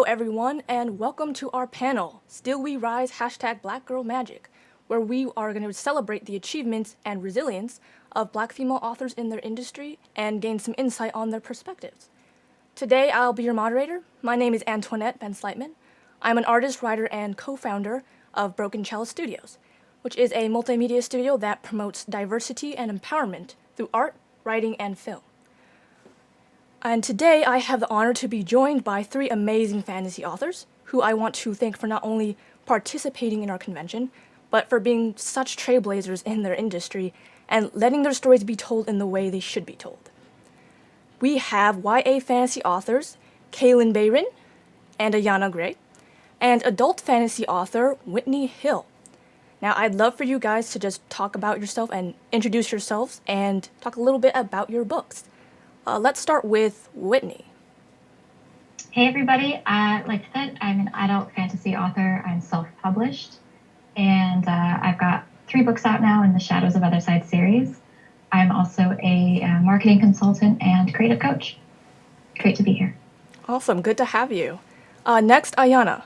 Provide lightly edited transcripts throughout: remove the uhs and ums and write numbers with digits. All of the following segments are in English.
Hello, everyone, and welcome to our panel, Still We Rise hashtag Black Girl Magic, where we are going to celebrate the achievements and resilience of Black female authors in their industry and gain some insight on their perspectives. Today, I'll be your moderator. My name is Antoinette Ben Slightman. I'm an artist, writer, and co-founder of Broken Chalice Studios, which is a multimedia studio that promotes diversity and empowerment through art, writing, and film. And today I have the honor to be joined by three amazing fantasy authors who I want to thank for not only participating in our convention, but for being such trailblazers in their industry and letting their stories be told in the way they should be told. We have YA fantasy authors Kaylin Bayron and Ayana Gray, and adult fantasy author Whitney Hill. Now, I'd love for you guys to just talk about yourself and introduce yourselves and talk a little bit about your books. Let's start with Whitney. Hey everybody, like I said, I'm an adult fantasy author. I'm self-published, and I've got 3 books out now in the Shadows of Other Side series. I'm also a marketing consultant and creative coach. Great to be here. Awesome, good to have you. Next, Ayana.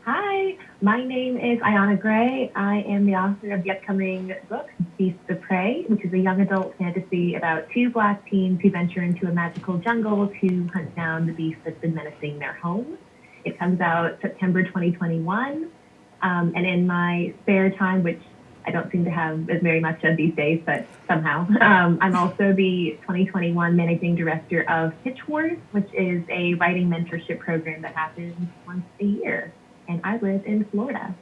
Hi, my name is Ayana Gray. I am the author of the upcoming book, Beasts of Prey, which is a young adult fantasy about 2 Black teens who venture into a magical jungle to hunt down the beast that's been menacing their home. It comes out September 2021. And in my spare time, which I don't seem to have as very much of these days, but somehow, I'm also the 2021 managing director of Pitch Wars, which is a writing mentorship program that happens once a year. And I live in Florida.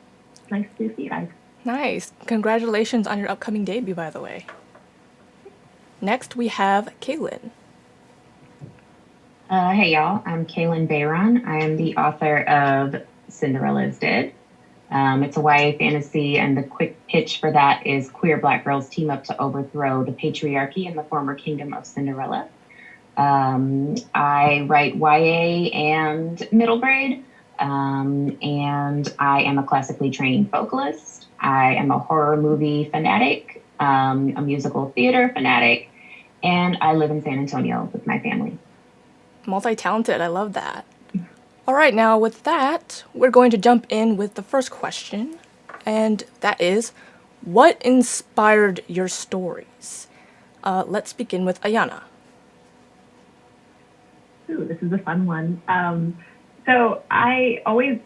Nice to see you guys. Nice. Congratulations on your upcoming debut, by the way. Next, we have Kaylin. Hey y'all, I'm Kaylin Bayron. I am the author of Cinderella is Dead. It's a YA fantasy, and the quick pitch for that is queer Black girls team up to overthrow the patriarchy in the former kingdom of Cinderella. I write YA and middle grade. And I am a classically trained vocalist. I am a horror movie fanatic, a musical theater fanatic, and I live in San Antonio with my family. Multi-talented, I love that. All right, now with that, we're going to jump in with the first question, and that is, what inspired your stories? Let's begin with Ayana. Ooh, this is a fun one. So I've always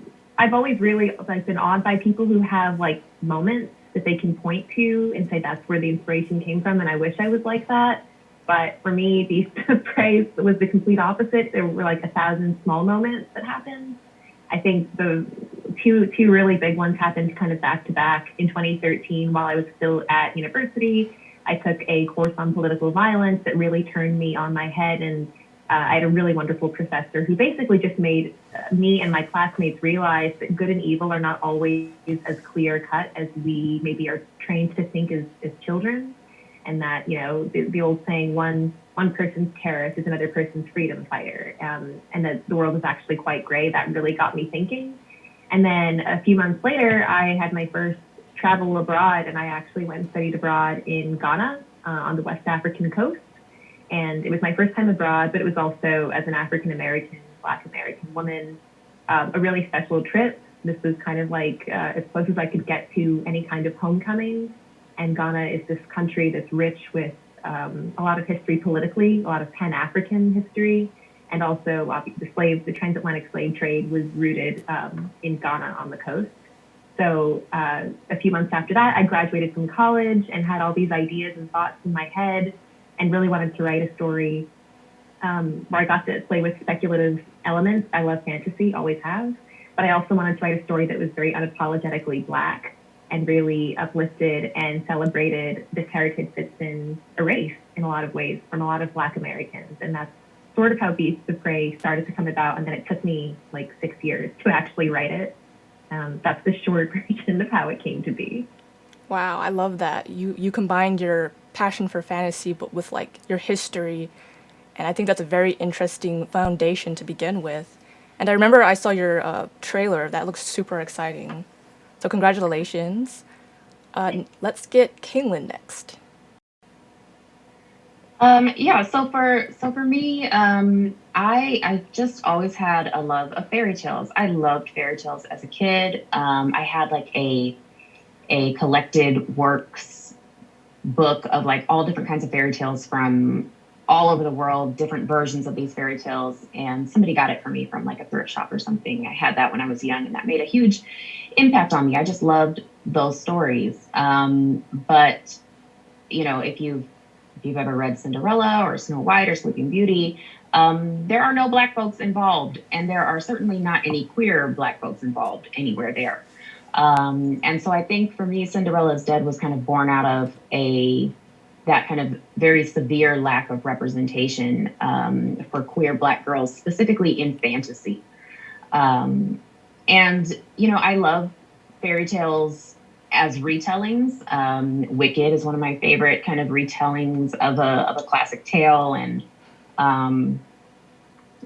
really been awed by people who have moments that they can point to and say that's where the inspiration came from, and I wish I was like that. But for me, Beast of Prey was the complete opposite. There were 1,000 small moments that happened. I think the two really big ones happened kind of back to back. In 2013, while I was still at university, I took a course on political violence that really turned me on my head, and I had a really wonderful professor who basically just made me and my classmates realize that good and evil are not always as clear cut as we maybe are trained to think as children. And that, the old saying, one person's terrorist is another person's freedom fighter. And that the world is actually quite gray. That really got me thinking. And then a few months later, I had my first travel abroad, and I actually went and studied abroad in Ghana on the West African coast. And it was my first time abroad, but it was also, as an African-American, Black American woman, a really special trip. This was kind of as close as I could get to any kind of homecoming. And Ghana is this country that's rich with a lot of history politically, a lot of Pan-African history, and also the transatlantic slave trade was rooted in Ghana on the coast. So a few months after that, I graduated from college and had all these ideas and thoughts in my head, and really wanted to write a story where I got to play with speculative elements. I love fantasy, always have, but I also wanted to write a story that was very unapologetically Black and really uplifted and celebrated this heritage that's been erased in a lot of ways from a lot of Black Americans. And that's sort of how Beasts of Prey started to come about, and then it took me 6 years to actually write it. That's the short version of how it came to be. Wow, I love that. You combined your passion for fantasy but with your history, and I think that's a very interesting foundation to begin with. And I remember I saw your trailer. That looks super exciting. So congratulations. Let's get Kaylin next. So for me, I just always had a love of fairy tales. I loved fairy tales as a kid. I had like a collected works book of like all different kinds of fairy tales from all over the world, different versions of these fairy tales. And somebody got it for me from like a thrift shop or something. I had that when I was young, and that made a huge impact on me. I just loved those stories. But you know, if you've ever read Cinderella or Snow White or Sleeping Beauty, there are no Black folks involved, and there are certainly not any queer Black folks involved anywhere there. And so I think for me, Cinderella's Dead was kind of born out of that kind of very severe lack of representation for queer Black girls, specifically in fantasy. And you know, I love fairy tales as retellings. Wicked is one of my favorite kind of retellings of a classic tale, and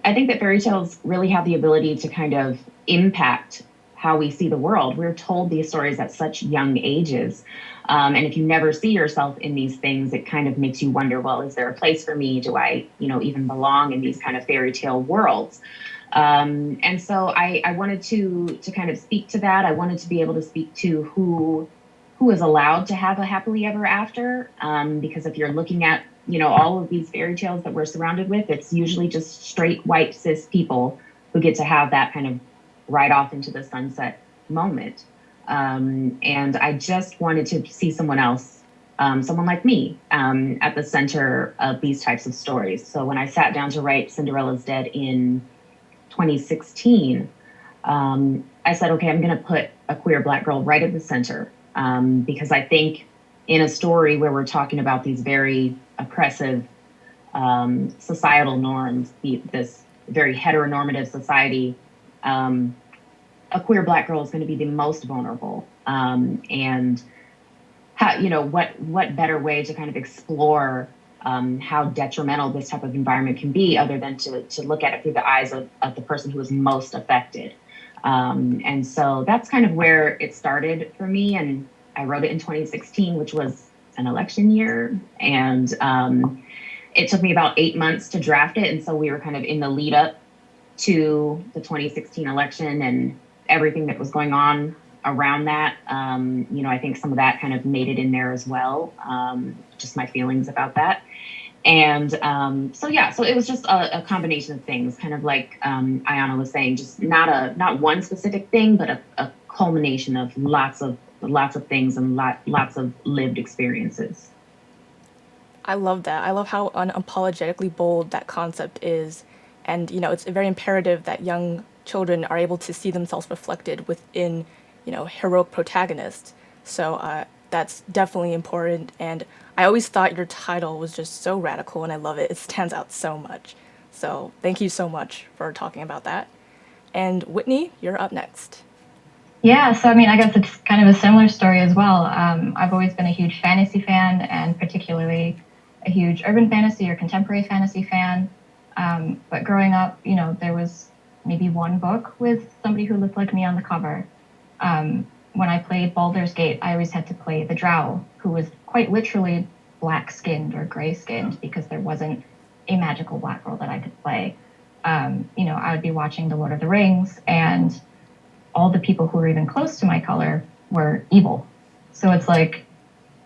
I think that fairy tales really have the ability to kind of impact how we see the world. We're told these stories at such young ages. And if you never see yourself in these things, it kind of makes you wonder, well, is there a place for me? Do I, you know, even belong in these kind of fairy tale worlds? And so I wanted to kind of speak to that. I wanted to be able to speak to who is allowed to have a happily ever after. Because if you're looking at, you know, all of these fairy tales that we're surrounded with, it's usually just straight white cis people who get to have that kind of right off into the sunset moment. And I just wanted to see someone else, someone like me, at the center of these types of stories. So when I sat down to write Cinderella's Dead in 2016, I said, okay, I'm going to put a queer Black girl right at the center, because I think in a story where we're talking about these very oppressive societal norms, this very heteronormative society, a queer Black girl is going to be the most vulnerable. And how, you know, what better way to kind of explore how detrimental this type of environment can be, other than to look at it through the eyes of the person who is most affected. And so that's kind of where it started for me. And I wrote it in 2016, which was an election year. And it took me about 8 months to draft it. And so we were kind of in the lead up to the 2016 election and everything that was going on around that. You know, I think some of that kind of made it in there as well. Just my feelings about that. And so it was just a combination of things, kind of like Ayana was saying, just not one specific thing, but a culmination of lots of things and lots of lived experiences. I love that. I love how unapologetically bold that concept is. And, you know, it's very imperative that young children are able to see themselves reflected within, you know, heroic protagonists. So that's definitely important. And I always thought your title was just so radical, and I love it. It stands out so much. So thank you so much for talking about that. And Whitney, you're up next. Yeah, so I mean, I guess it's kind of a similar story as well. I've always been a huge fantasy fan, and particularly a huge urban fantasy or contemporary fantasy fan. But growing up, you know, there was maybe one book with somebody who looked like me on the cover. When I played Baldur's Gate, I always had to play the Drow, who was quite literally black-skinned or gray-skinned, because there wasn't a magical Black girl that I could play. You know, I would be watching The Lord of the Rings, and all the people who were even close to my color were evil. So it's like,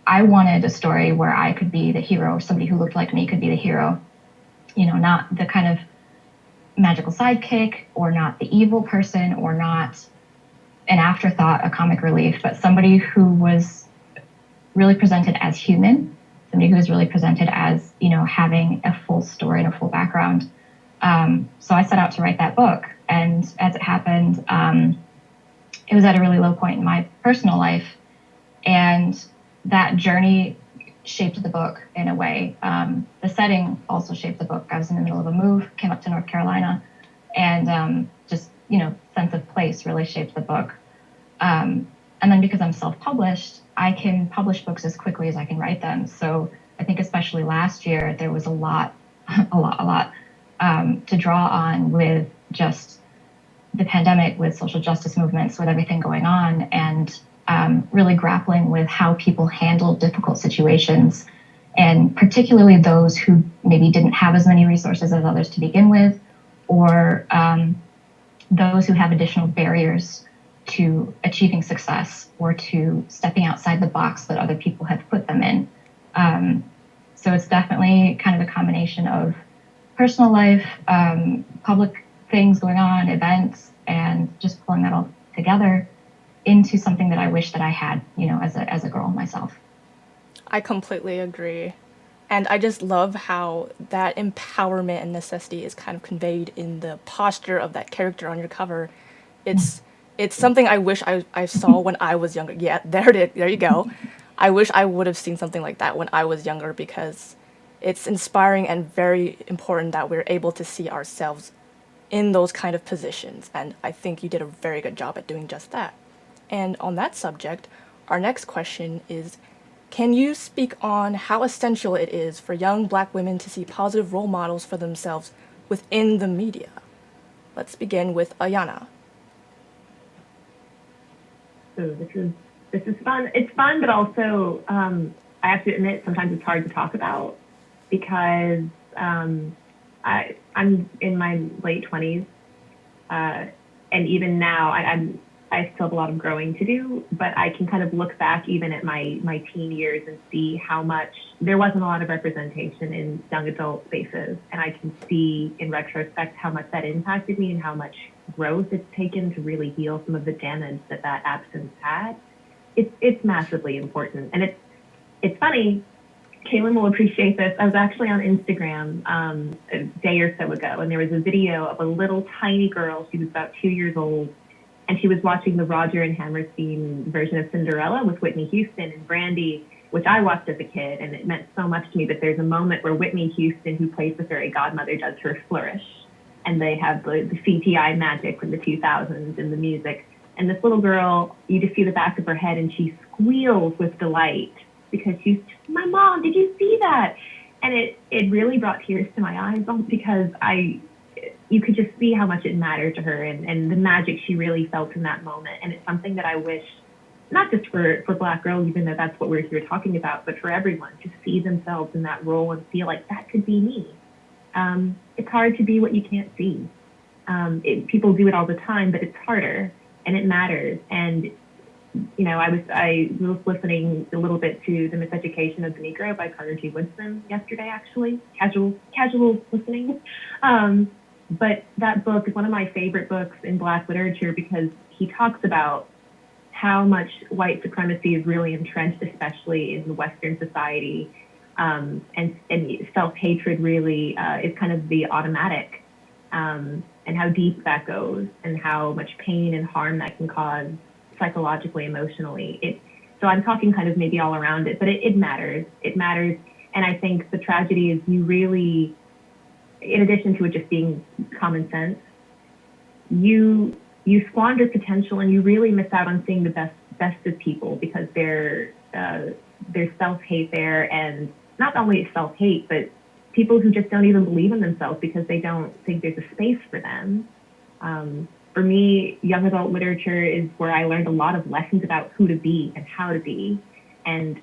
I wanted a story where I could be the hero, or somebody who looked like me could be the hero. You know, not the kind of magical sidekick, or not the evil person, or not an afterthought, a comic relief, but somebody who was really presented as human, somebody who was really presented as, you know, having a full story and a full background. So I set out to write that book, and as it happened, it was at a really low point in my personal life, and that journey shaped the book in a way. The setting also shaped the book. I was in the middle of a move, came up to North Carolina, and just, you know, sense of place really shaped the book. And then because I'm self-published, I can publish books as quickly as I can write them. So I think especially last year, there was a lot to draw on with just the pandemic, with social justice movements, with everything going on, and really grappling with how people handle difficult situations, and particularly those who maybe didn't have as many resources as others to begin with, or those who have additional barriers to achieving success or to stepping outside the box that other people have put them in. So it's definitely kind of a combination of personal life, public things going on, events, and just pulling that all together into something that I wish that I had, as a girl myself. I completely agree. And I just love how that empowerment and necessity is kind of conveyed in the posture of that character on your cover. It's something I wish I saw when I was younger. Yeah, there you go. I wish I would have seen something like that when I was younger, because it's inspiring and very important that we're able to see ourselves in those kind of positions. And I think you did a very good job at doing just that. And on that subject, our next question is, can you speak on how essential it is for young Black women to see positive role models for themselves within the media? Let's begin with Ayana. Ooh, this is fun. It's fun, but also I have to admit sometimes it's hard to talk about because I'm in my late 20s, and even now I still have a lot of growing to do. But I can kind of look back even at my teen years and see how much there wasn't a lot of representation in young adult spaces, and I can see in retrospect how much that impacted me and how much growth it's taken to really heal some of the damage that absence had. It's massively important, and it's funny. Kaylin will appreciate this. I was actually on Instagram a day or so ago, and there was a video of a little tiny girl. She was about 2 years old, and she was watching the Roger and Hammerstein version of Cinderella with Whitney Houston and Brandy, which I watched as a kid, and it meant so much to me. But there's a moment where Whitney Houston, who plays the fairy godmother, does her flourish, and they have the CGI magic from the 2000s and the music. And this little girl, you just see the back of her head, and she squeals with delight because she's, my mom, did you see that? And it really brought tears to my eyes because you could just see how much it mattered to her and the magic she really felt in that moment. And it's something that I wish, not just for Black girls, even though that's what we're here talking about, but for everyone to see themselves in that role and feel like that could be me. It's hard to be what you can't see. People do it all the time, but it's harder and it matters. And I was listening a little bit to The Miseducation of the Negro by Carter G. Woodson yesterday, actually, casual listening. But that book is one of my favorite books in Black literature because he talks about how much white supremacy is really entrenched, especially in Western society. And self-hatred really is kind of the automatic, and how deep that goes and how much pain and harm that can cause psychologically, emotionally. So I'm talking kind of maybe all around it, but it matters. It matters. And I think the tragedy is you really, in addition to it just being common sense, you squander potential and you really miss out on seeing the best of people because there's self-hate there, and not only self-hate, but people who just don't even believe in themselves because they don't think there's a space for them. For me, young adult literature is where I learned a lot of lessons about who to be and how to be. And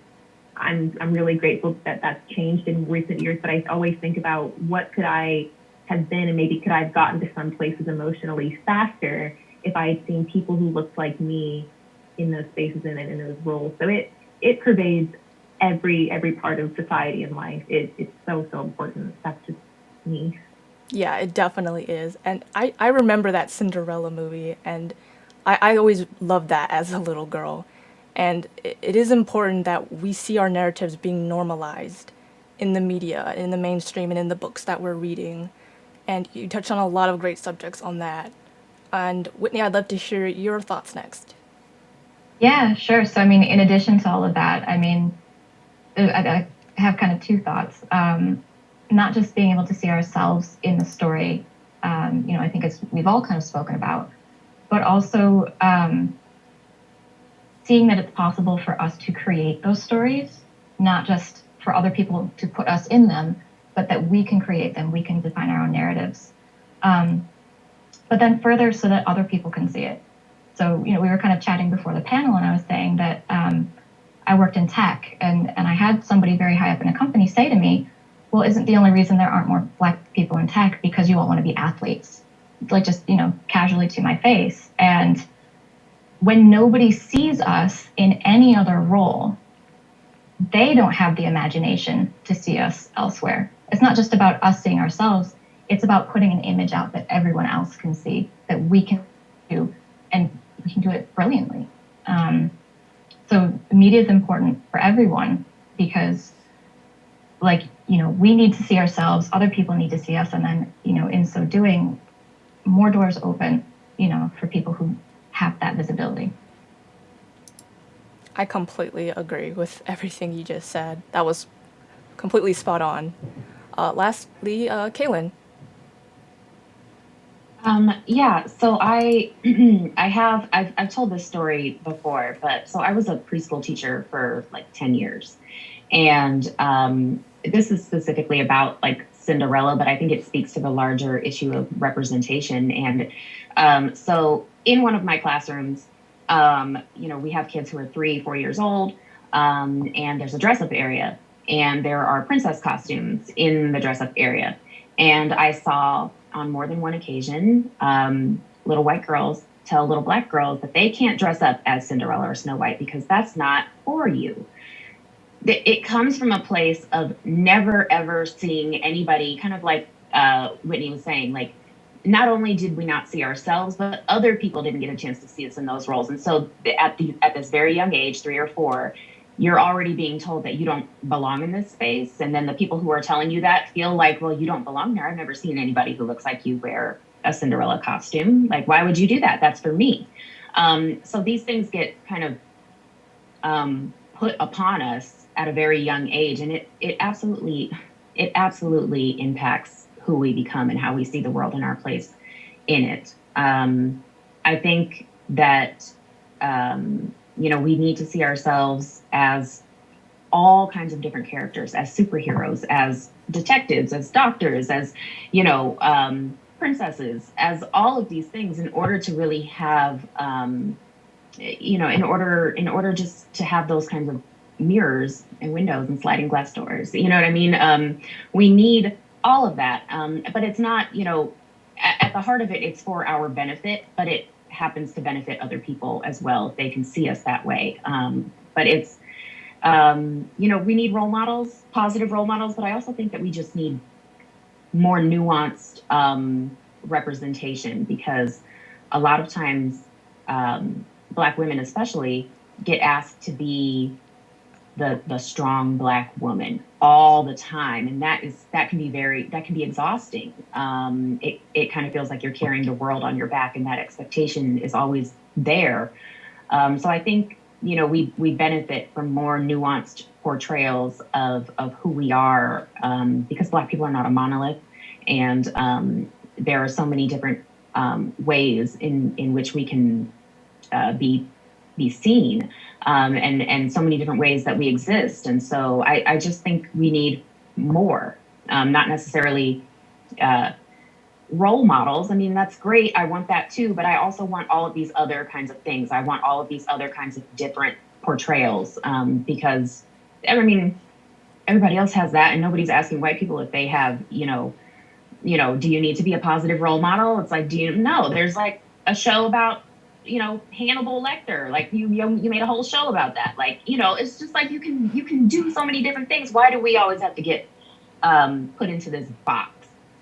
I'm really grateful that that's changed in recent years, but I always think about what could I have been, and maybe could I have gotten to some places emotionally faster if I had seen people who looked like me in those spaces and in those roles. So it pervades every part of society and life. It's so important. That's just me. Yeah, it definitely is. And I remember that Cinderella movie, and I always loved that as a little girl. And it is important that we see our narratives being normalized in the media, in the mainstream, and in the books that we're reading. And you touched on a lot of great subjects on that. And Whitney, I'd love to hear your thoughts next. Yeah, sure. So, in addition to all of that, I have kind of two thoughts. Not just being able to see ourselves in the story, I think we've all kind of spoken about, but also seeing that it's possible for us to create those stories, not just for other people to put us in them, but that we can create them, we can define our own narratives. But then further so that other people can see it. So, we were kind of chatting before the panel, and I was saying that I worked in tech, and I had somebody very high up in a company say to me, well, isn't the only reason there aren't more Black people in tech because you all want to be athletes? Like, just, casually to my face. And when nobody sees us in any other role, they don't have the imagination to see us elsewhere. It's not just about us seeing ourselves, it's about putting an image out that everyone else can see that we can do, and we can do it brilliantly. So media is important for everyone because, we need to see ourselves, other people need to see us, and then, in so doing, more doors open, for people who have that visibility. I completely agree with everything you just said. That was completely spot on. Lastly, Kaylin. Yeah, so I've told this story before, but so I was a preschool teacher for like 10 years. And this is specifically about like Cinderella, but I think it speaks to the larger issue of representation. And so in one of my classrooms, we have kids who are 3, 4 years old, and there's a dress up area, and there are princess costumes in the dress up area. And I saw on more than one occasion, little white girls tell little Black girls that they can't dress up as Cinderella or Snow White because that's not for you. It comes from a place of never ever seeing anybody, kind of like Whitney was saying, like, not only did we not see ourselves, but other people didn't get a chance to see us in those roles. And so at this very young age, 3 or 4, you're already being told that you don't belong in this space. And then the people who are telling you that feel like, well, you don't belong there. I've never seen anybody who looks like you wear a Cinderella costume. Like, why would you do that? That's for me. So these things get kind of put upon us at a very young age. And it absolutely impacts who we become and how we see the world and our place in it. I think that, we need to see ourselves as all kinds of different characters, as superheroes, as detectives, as doctors, as, princesses, as all of these things in order to really have, in order just to have those kinds of mirrors and windows and sliding glass doors. You know what I mean? We need all of that. But it's not, at the heart of it, it's for our benefit, but it happens to benefit other people as well if they can see us that way. But it's, we need role models, positive role models, but I also think that we just need more nuanced representation, because a lot of times Black women especially get asked to be the strong Black woman all the time, and that can be exhausting. It kind of feels like you're carrying the world on your back, and that expectation is always there. So I think we benefit from more nuanced portrayals of who we are, because Black people are not a monolith, and there are so many different ways in which we can be seen, and so many different ways that we exist. And so I just think we need more, not necessarily role models. I mean, that's great. I want that too, but I also want all of these other kinds of things. I want all of these other kinds of different portrayals, because everybody else has that, and nobody's asking white people if they have, do you need to be a positive role model? It's like, there's like a show about, Hannibal Lecter, like you made a whole show about that. Like, it's just like you can do so many different things. Why do we always have to get put into this box?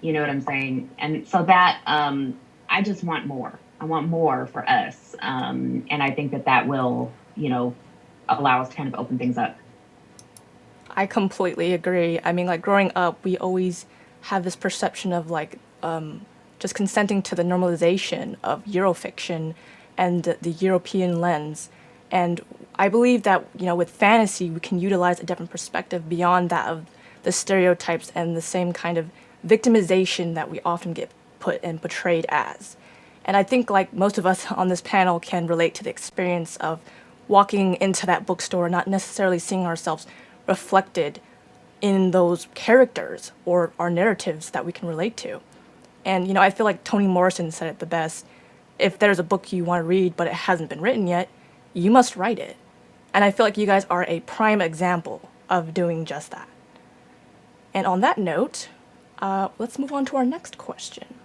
You know what I'm saying? And so that I just want more. I want more for us, and I think that will, allow us to kind of open things up. I completely agree. I mean, like, growing up, we always have this perception of like just consenting to the normalization of Eurofiction and the European lens. And I believe that, with fantasy, we can utilize a different perspective beyond that of the stereotypes and the same kind of victimization that we often get put and portrayed as. And I think, like, most of us on this panel can relate to the experience of walking into that bookstore, not necessarily seeing ourselves reflected in those characters or our narratives that we can relate to. And, I feel like Toni Morrison said it the best. If there's a book you want to read but it hasn't been written yet, you must write it. And I feel like you guys are a prime example of doing just that. And on that note, let's move on to our next question.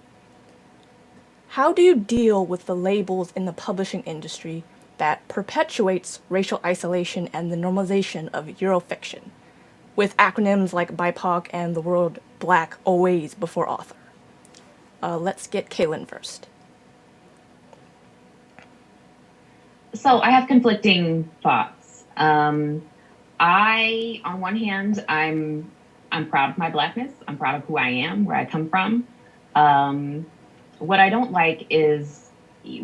How do you deal with the labels in the publishing industry that perpetuates racial isolation and the normalization of Eurofiction, with acronyms like BIPOC and the word Black always before author? Let's get Kaylin first. So I have conflicting thoughts. I, on one hand, I'm proud of my Blackness. I'm proud of who I am, where I come from. What I don't like is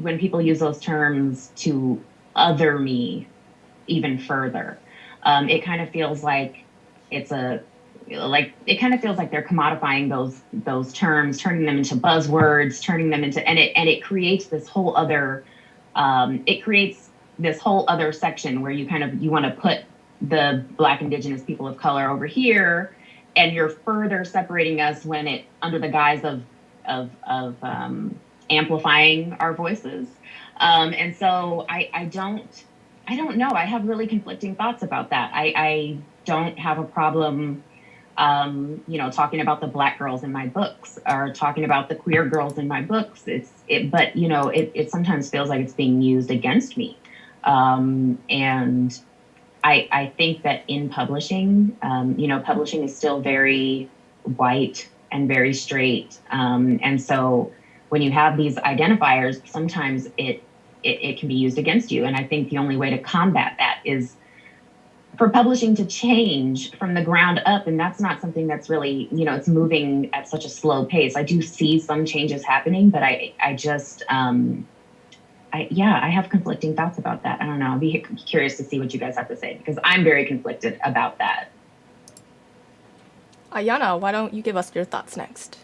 when people use those terms to other me even further. It kind of feels like it kind of feels like they're commodifying those terms, turning them into buzzwords, turning them into, and it creates this whole other, section where you want to put the Black, Indigenous, people of color over here, and you're further separating us when it under the guise of amplifying our voices. And so I don't know. I have really conflicting thoughts about that. I don't have a problem, talking about the Black girls in my books or talking about the queer girls in my books. But it sometimes feels like it's being used against me. And I think that in publishing, publishing is still very white and very straight. And so when you have these identifiers, sometimes it can be used against you. And I think the only way to combat that is for publishing to change from the ground up. And that's not something that's really, it's moving at such a slow pace. I do see some changes happening, but I have conflicting thoughts about that. I don't know. I'll be curious to see what you guys have to say, because I'm very conflicted about that. Ayana, why don't you give us your thoughts next?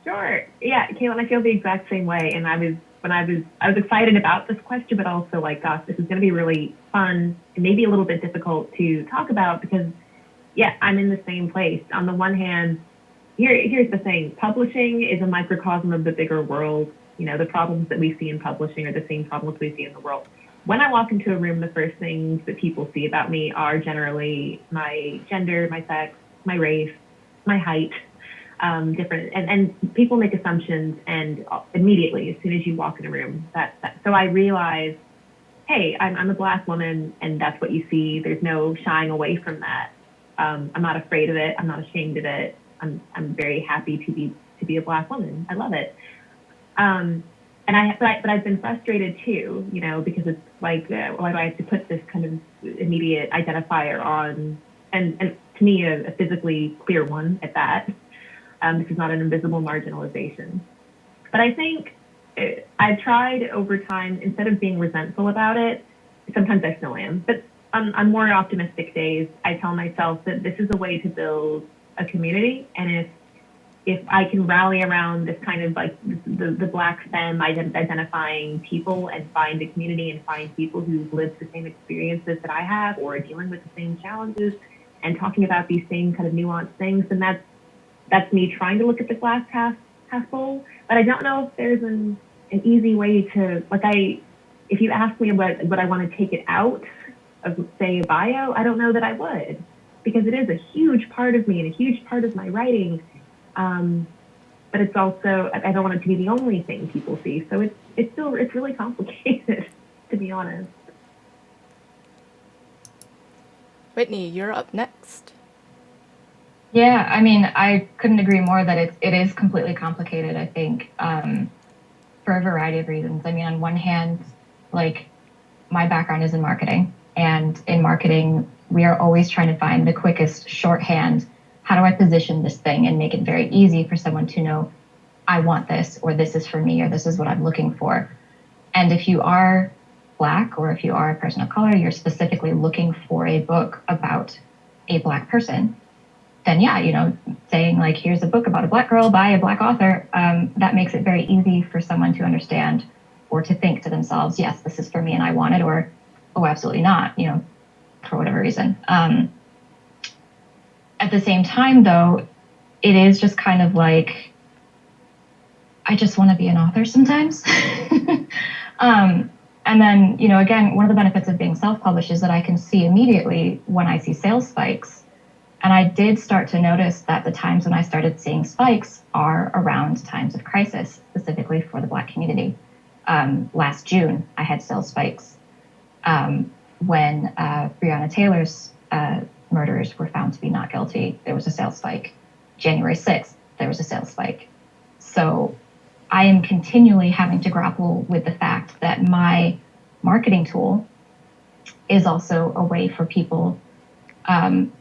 Sure. Yeah, Kaylin, I feel the exact same way. And I was excited about this question, but also like, gosh, this is going to be really fun and maybe a little bit difficult to talk about because, yeah, I'm in the same place. On the one hand, here's the thing: publishing is a microcosm of the bigger world. The problems that we see in publishing are the same problems we see in the world. When I walk into a room, the first things that people see about me are generally my gender, my sex, my race, my height, different, and people make assumptions, and immediately, as soon as you walk in a room, so I realize, hey, I'm a Black woman, and that's what you see. There's no shying away from that. I'm not afraid of it. I'm not ashamed of it. I'm very happy to be a Black woman. I love it. But I've been frustrated too, because it's like, why do I have to put this kind of immediate identifier on, and to me, a physically clear one at that. This is not an invisible marginalization. But I think I've tried over time, instead of being resentful about it, sometimes I still am, but on more optimistic days, I tell myself that this is a way to build a community. And if I can rally around this kind of like the Black femme identifying people and find a community and find people who've lived the same experiences that I have or are dealing with the same challenges and talking about these same kind of nuanced things, then that's me trying to look at the glass half full. But I don't know if there's an easy way to, if you ask me what I want to take it out of, say, a bio, I don't know that I would, because it is a huge part of me and a huge part of my writing. But it's also, I don't want it to be the only thing people see. So it's really complicated, to be honest. Whitney, you're up next. Yeah, I mean, I couldn't agree more that it is completely complicated, I think, for a variety of reasons. I mean, on one hand, like, my background is in marketing, and in marketing, we are always trying to find the quickest shorthand. How do I position this thing and make it very easy for someone to know, I want this, or this is for me, or this is what I'm looking for. And if you are Black, or if you are a person of color, you're specifically looking for a book about a Black person, then yeah, saying like, here's a book about a Black girl by a Black author, that makes it very easy for someone to understand or to think to themselves, yes, this is for me and I want it, or, oh, absolutely not, for whatever reason. At the same time, though, it is just kind of like, I just want to be an author sometimes. And then, again, one of the benefits of being self-published is that I can see immediately when I see sales spikes, And I did start to notice that the times when I started seeing spikes are around times of crisis, specifically for the Black community. Last June, I had sales spikes. When Breonna Taylor's murderers were found to be not guilty, there was a sales spike. January 6th, there was a sales spike. So I am continually having to grapple with the fact that my marketing tool is also a way for people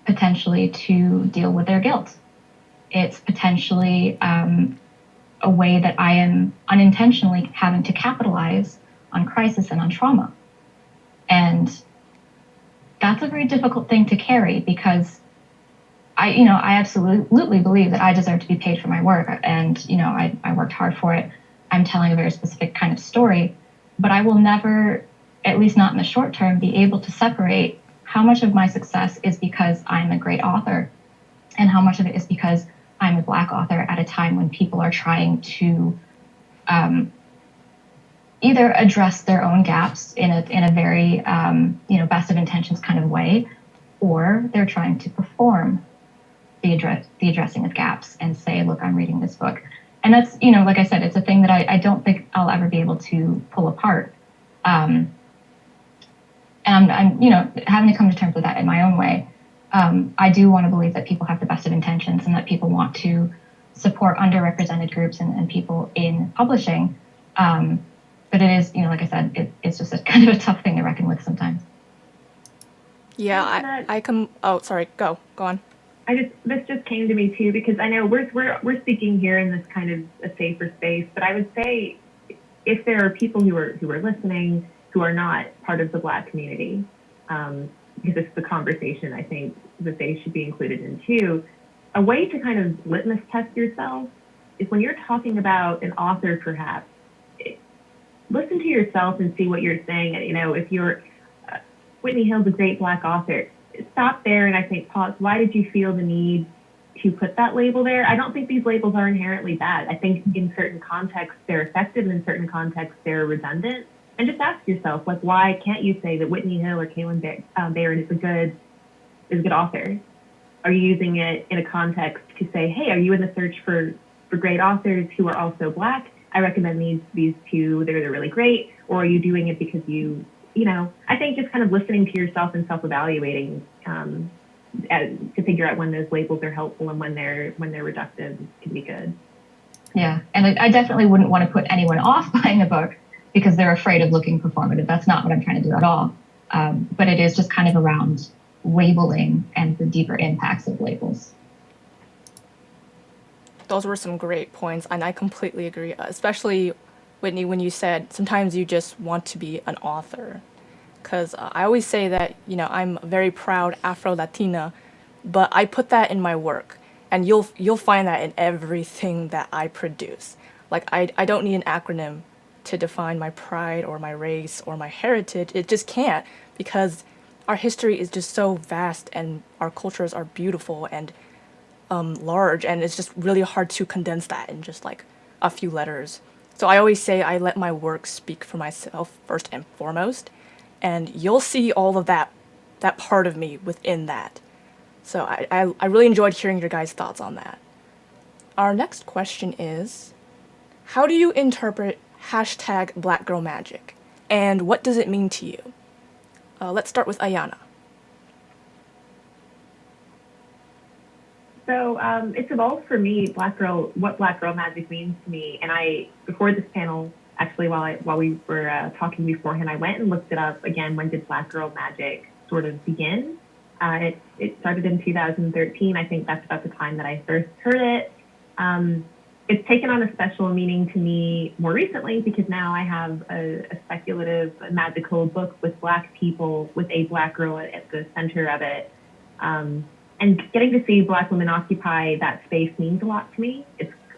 potentially to deal with their guilt. It's potentially a way that I am unintentionally having to capitalize on crisis and on trauma. And that's a very difficult thing to carry, because I absolutely believe that I deserve to be paid for my work. And, I worked hard for it. I'm telling a very specific kind of story, but I will never, at least not in the short term, be able to separate how much of my success is because I'm a great author and how much of it is because I'm a Black author at a time when people are trying to either address their own gaps in a very best of intentions kind of way, or they're trying to perform the addressing of gaps and say, look, I'm reading this book. And that's, like I said, it's a thing that I don't think I'll ever be able to pull apart. And I'm having to come to terms with that in my own way. I do want to believe that people have the best of intentions and that people want to support underrepresented groups and people in publishing. But it is, like I said, it's just a kind of a tough thing to reckon with sometimes. Yeah, I come. Oh, sorry. Go on. This just came to me too, because I know we're speaking here in this kind of a safer space, but I would say if there are people who are listening who are not part of the Black community, because it's the conversation I think that they should be included in too, a way to kind of litmus test yourself is when you're talking about an author, perhaps, listen to yourself and see what you're saying. If you're Whitney Hill's a great Black author, stop there and I think pause. Why did you feel the need to put that label there? I don't think these labels are inherently bad. I think in certain contexts they're effective, and in certain contexts they're redundant. And just ask yourself, why can't you say that Whitney Hill or Kaylin Barron is a good author? Are you using it in a context to say, hey, are you in the search for great authors who are also Black? I recommend these two. They're really great. Or are you doing it because I think just kind of listening to yourself and self-evaluating to figure out when those labels are helpful and when they're reductive can be good. Yeah, and I definitely wouldn't want to put anyone off buying a book because they're afraid of looking performative. That's not what I'm trying to do at all. But it is just kind of around labeling and the deeper impacts of labels. Those were some great points, and I completely agree, especially, Whitney, when you said sometimes you just want to be an author. Because I always say that, I'm a very proud Afro-Latina, but I put that in my work, and you'll find that in everything that I produce. Like, I don't need an acronym to define my pride or my race or my heritage. It just can't, because our history is just so vast and our cultures are beautiful and large, and it's just really hard to condense that in just like a few letters. So I always say I let my work speak for myself first and foremost, and you'll see all of that part of me within that. So I really enjoyed hearing your guys' thoughts on that. Our next question is, how do you interpret hashtag Black Girl Magic, and what does it mean to you? Let's start with Ayana. So it's evolved for me, what Black Girl Magic means to me. And before this panel, actually, while we were talking beforehand, I went and looked it up again. When did Black Girl Magic sort of begin? It started in 2013. I think that's about the time that I first heard it. It's taken on a special meaning to me more recently because now I have a speculative, magical book with Black people, with a Black girl at the center of it. And getting to see Black women occupy that space means a lot to me.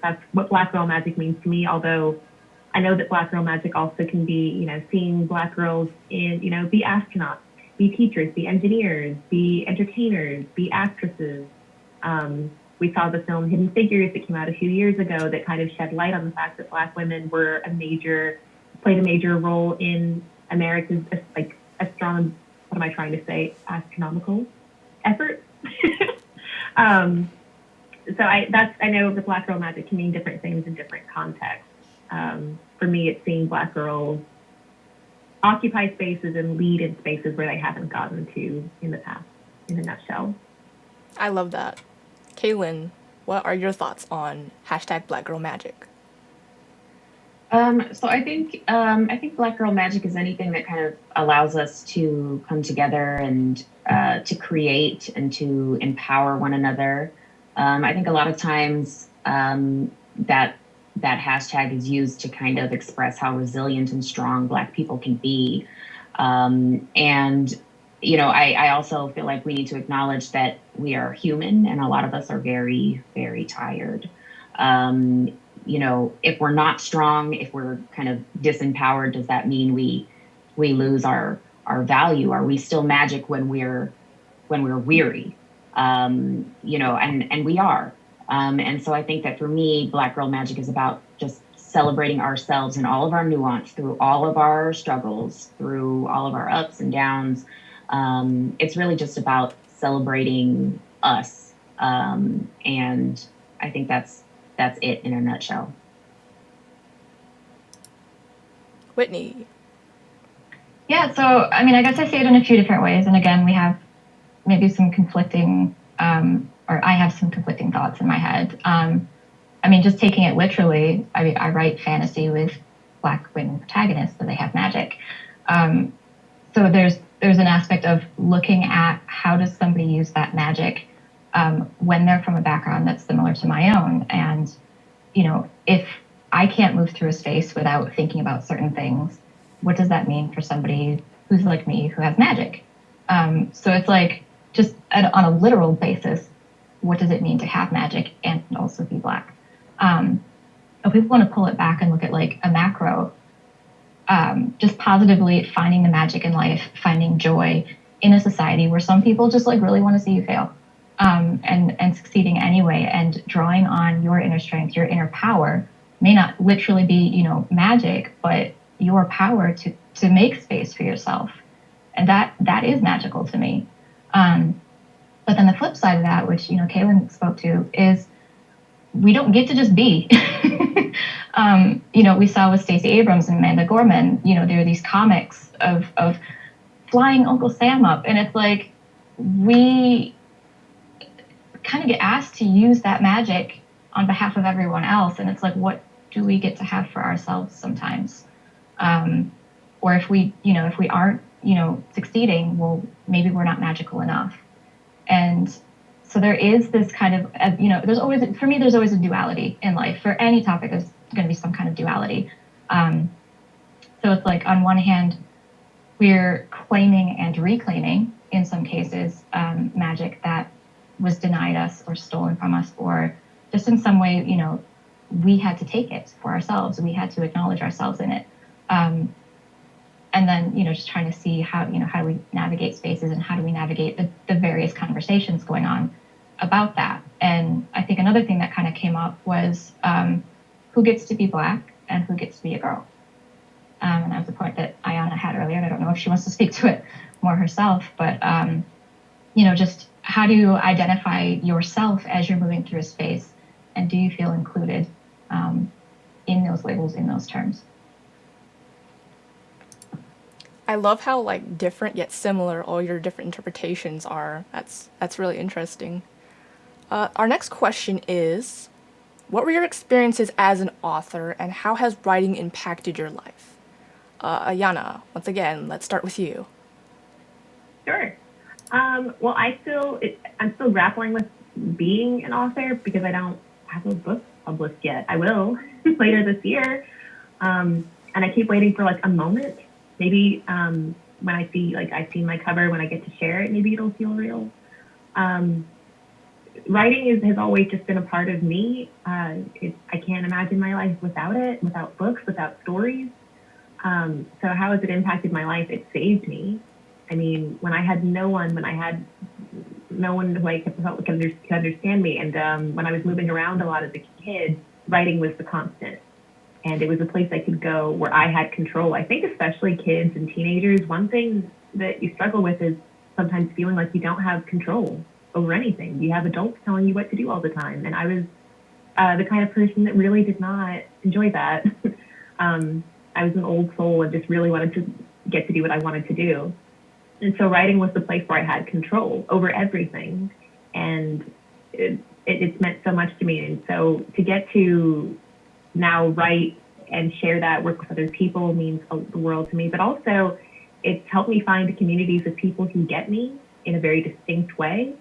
That's what Black Girl Magic means to me, although I know that Black Girl Magic also can be, seeing Black girls in, be astronauts, be teachers, be engineers, be entertainers, be actresses. We saw the film Hidden Figures that came out a few years ago that kind of shed light on the fact that Black women played a major role in America's, astronomical efforts. So I know the Black girl magic can mean different things in different contexts. For me, it's seeing Black girls occupy spaces and lead in spaces where they haven't gotten to in the past, in a nutshell. I love that. Kaylin, what are your thoughts on hashtag Black Girl Magic? So I think Black Girl Magic is anything that kind of allows us to come together and to create and to empower one another. I think a lot of times that hashtag is used to kind of express how resilient and strong Black people can be. And you know, I also feel like we need to acknowledge that we are human, and a lot of us are very, very tired. You know, if we're not strong, if we're kind of disempowered, does that mean we lose our value? Are we still magic when we're weary? You know, and we are. And so I think that for me, Black Girl Magic is about just celebrating ourselves in all of our nuance, through all of our struggles, through all of our ups and downs. It's really just about celebrating us. And I think that's it in a nutshell. Whitney. Yeah, so I mean, I guess I see it in a few different ways. And again, we have maybe some conflicting, or I have some conflicting thoughts in my head. I mean, just taking it literally, I write fantasy with Black women protagonists, so they have magic. So there's an aspect of looking at how does somebody use that magic when they're from a background that's similar to my own. And, you know, if I can't move through a space without thinking about certain things, what does that mean for somebody who's like me, who has magic? So it's like, just on a literal basis, what does it mean to have magic and also be Black? If people want to pull it back and look at like a macro, just positively finding the magic in life, finding joy in a society where some people just like really want to see you fail, and succeeding anyway, and drawing on your inner strength, your inner power may not literally be, you know, magic, but your power to make space for yourself. And that is magical to me. But then the flip side of that, which, you know, Kaylin spoke to, is we don't get to just be. You know, we saw with Stacey Abrams and Amanda Gorman, you know, there are these comics of flying Uncle Sam up. And it's like, we kind of get asked to use that magic on behalf of everyone else. And it's like, what do we get to have for ourselves sometimes? Or if we aren't, you know, succeeding, well, maybe we're not magical enough. And so there is this kind of, you know, there's always a duality in life. For any topic, there's going to be some kind of duality. So it's like, on one hand, we're claiming and reclaiming, in some cases, magic that was denied us or stolen from us, or just in some way, you know, we had to take it for ourselves. We had to acknowledge ourselves in it. And then, you know, just trying to see how do we navigate spaces, and how do we navigate the various conversations going on about that. And I think another thing that kind of came up was who gets to be Black and who gets to be a girl. And that was the point that Ayana had earlier, and I don't know if she wants to speak to it more herself, but, you know, just how do you identify yourself as you're moving through a space, and do you feel included in those labels, in those terms? I love how like different yet similar all your different interpretations are. That's really interesting. Our next question is, what were your experiences as an author, and how has writing impacted your life? Ayana, once again, let's start with you. Sure. Well, I'm still grappling with being an author, because I don't have a book published yet. I will later this year. And I keep waiting for like a moment. Maybe when I see my cover, when I get to share it, maybe it'll feel real. Writing has always just been a part of me. I can't imagine my life without it, without books, without stories. So how has it impacted my life? It saved me. I mean, when I had no one who I felt could understand me, and when I was moving around a lot as a kid, writing was the constant. And it was a place I could go where I had control. I think especially kids and teenagers, one thing that you struggle with is sometimes feeling like you don't have control. over anything. You have adults telling you what to do all the time. And I was the kind of person that really did not enjoy that. I was an old soul and just really wanted to get to do what I wanted to do. And so writing was the place where I had control over everything. And it's meant so much to me. And so to get to now write and share that work with other people means the world to me. But also, it's helped me find communities of people who get me in a very distinct way.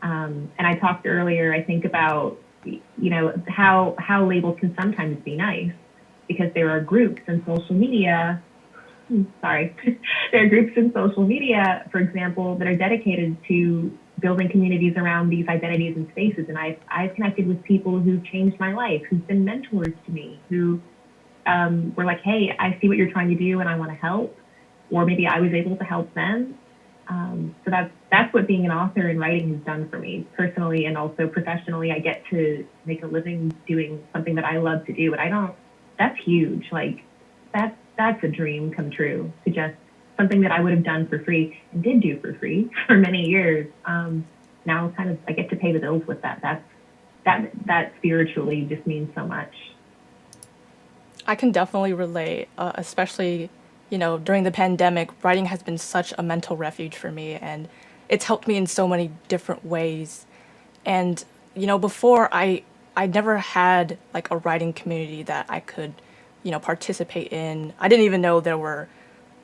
And I talked earlier, I think about, how labels can sometimes be nice because there are groups in social media. Sorry, there are groups in social media, for example, that are dedicated to building communities around these identities and spaces. And I've connected with people who've changed my life, who've been mentors to me, who were like, hey, I see what you're trying to do and I want to help. Or maybe I was able to help them. So that's what being an author and writing has done for me personally and also professionally. I get to make a living doing something that I love to do, but that's huge. Like that's a dream come true, to just something that I would have done for free and did do for free for many years. Now kind of I get to pay the bills with that. That spiritually just means so much. I can definitely relate, especially, during the pandemic, writing has been such a mental refuge for me, and it's helped me in so many different ways. And, before I never had like a writing community that I could, participate in. I didn't even know there were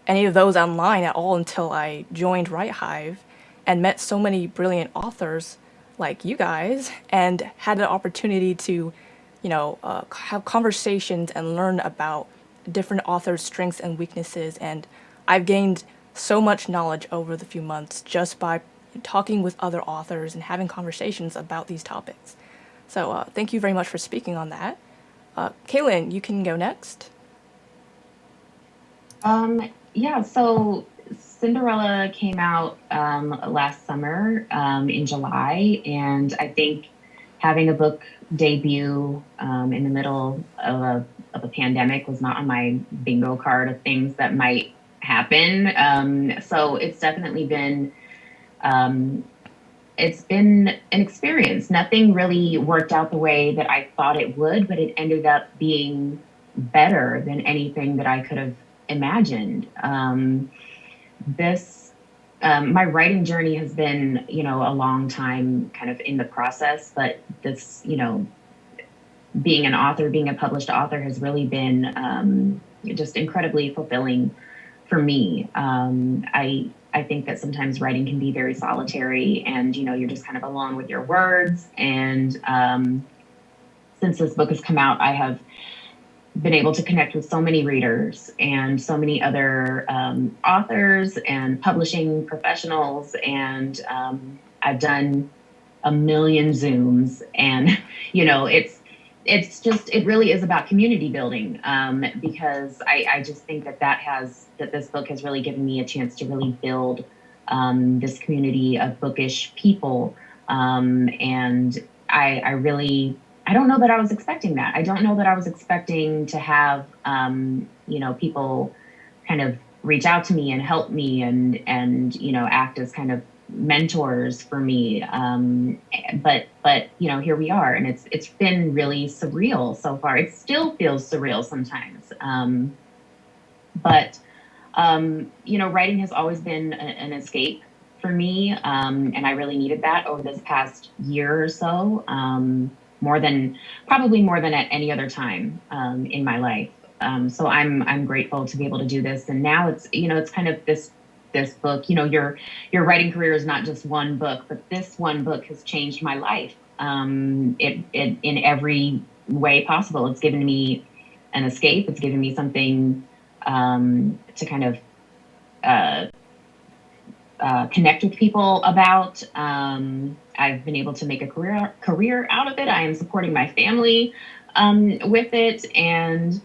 any of those online at all until I joined Write Hive and met so many brilliant authors like you guys and had the opportunity to, have conversations and learn about different authors' strengths and weaknesses. And I've gained so much knowledge over the few months just by talking with other authors and having conversations about these topics. So thank you very much for speaking on that. Kaylin, you can go next. Yeah, so Cinderella came out last summer in July, and I think having a book debut in the middle of a pandemic was not on my bingo card of things that might happen. So it's definitely been it's been an experience. Nothing really worked out the way that I thought it would, but it ended up being better than anything that I could have imagined. My writing journey has been, a long time kind of in the process, but this, being an author, being a published author has really been just incredibly fulfilling for me. I think that sometimes writing can be very solitary and, you're just kind of alone with your words. And since this book has come out, I have been able to connect with so many readers and so many other authors and publishing professionals. And I've done a million Zooms, and, it really is about community building, because I just think that this book has really given me a chance to really build this community of bookish people. And I don't know that I was expecting that. I don't know that I was expecting to have, people kind of reach out to me and help me and act as kind of mentors for me. But here we are, and it's been really surreal so far. It still feels surreal sometimes. But writing has always been an escape for me. And I really needed that over this past year or so. Probably more than at any other time in my life. So I'm grateful to be able to do this. And now it's kind of this book, your writing career is not just one book, but this one book has changed my life. It in every way possible. It's given me an escape. It's given me something to kind of connect with people about. I've been able to make a career out of it. I am supporting my family with it, and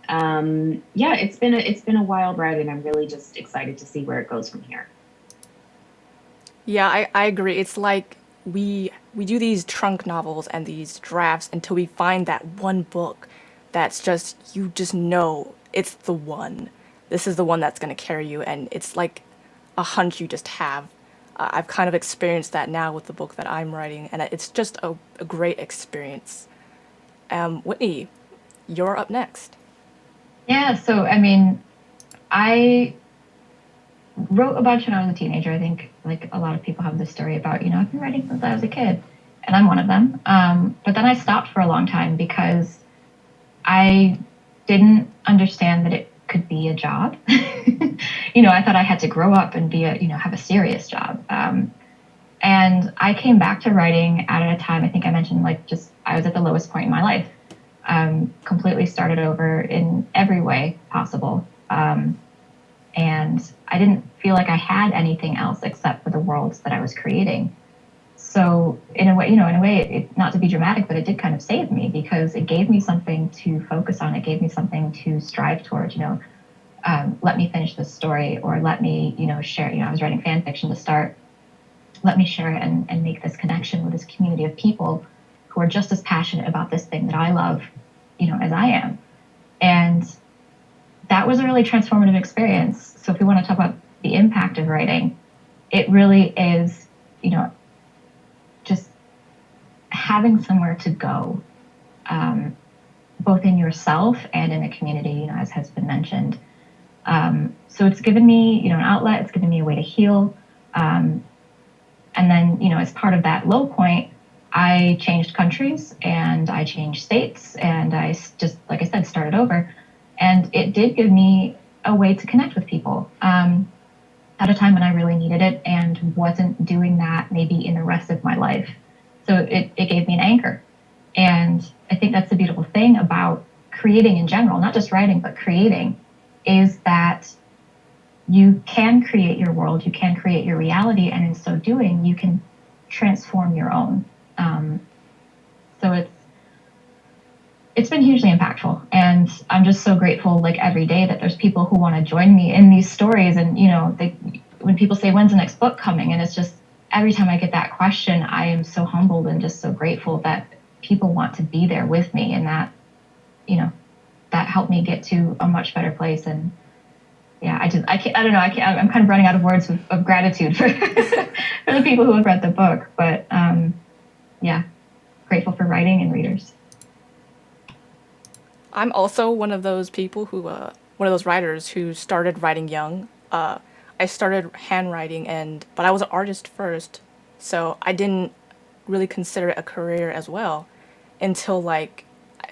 it's been a wild ride, and I'm really just excited to see where it goes from here. Yeah, I agree. It's like we do these trunk novels and these drafts until we find that one book that's you just know it's the one. This is the one that's going to carry you, and it's like a hunch you just have. I've kind of experienced that now with the book that I'm writing, and it's just a great experience. Whitney, you're up next. Yeah, so I mean, I wrote a bunch when I was a teenager. I think like a lot of people have this story about, I've been writing since I was a kid, and I'm one of them. But then I stopped for a long time because I didn't understand that it could be a job. I thought I had to grow up and be have a serious job. And I came back to writing at a time, I think I mentioned, I was at the lowest point in my life. Completely started over in every way possible. And I didn't feel like I had anything else except for the worlds that I was creating. So in a way, not to be dramatic, but it did kind of save me because it gave me something to focus on. It gave me something to strive towards. Let me finish this story, or let me, share. I was writing fan fiction to start. Let me share it and make this connection with this community of people who are just as passionate about this thing that I love, as I am. And that was a really transformative experience. So if we want to talk about the impact of writing, it really is, just having somewhere to go, both in yourself and in a community, as has been mentioned. So it's given me, an outlet. It's given me a way to heal. And then, as part of that low point, I changed countries and I changed states, and I just, like I said, started over. And it did give me a way to connect with people at a time when I really needed it and wasn't doing that maybe in the rest of my life. So it gave me an anchor. And I think that's the beautiful thing about creating in general, not just writing, but creating, is that you can create your world, you can create your reality, and in so doing, you can transform your own. So it's been hugely impactful, and I'm just so grateful, every day, that there's people who want to join me in these stories. And when people say, when's the next book coming, and it's just every time I get that question, I am so humbled and just so grateful that people want to be there with me, and that that helped me get to a much better place. And yeah, I don't know, I'm kind of running out of words of gratitude for for the people who have read the book, but yeah, grateful for writing and readers. I'm also one of those people one of those writers who started writing young. I started handwriting, but I was an artist first, so I didn't really consider it a career as well until I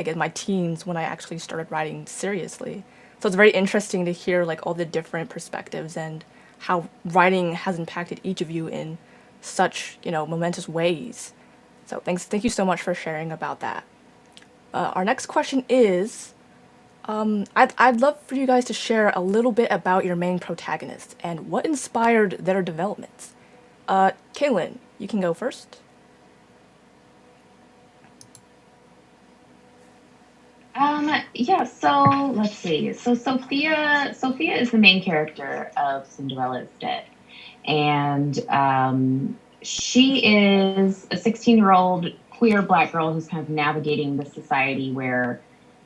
guess my teens, when I actually started writing seriously. So it's very interesting to hear all the different perspectives and how writing has impacted each of you in such momentous ways. So thank you so much for sharing about that. Our next question is, I'd love for you guys to share a little bit about your main protagonists and what inspired their developments. Kaylin, you can go first. Yeah, so let's see. So Sophia is the main character of Cinderella is Dead. And she is a 16-year-old queer Black girl who's kind of navigating the society where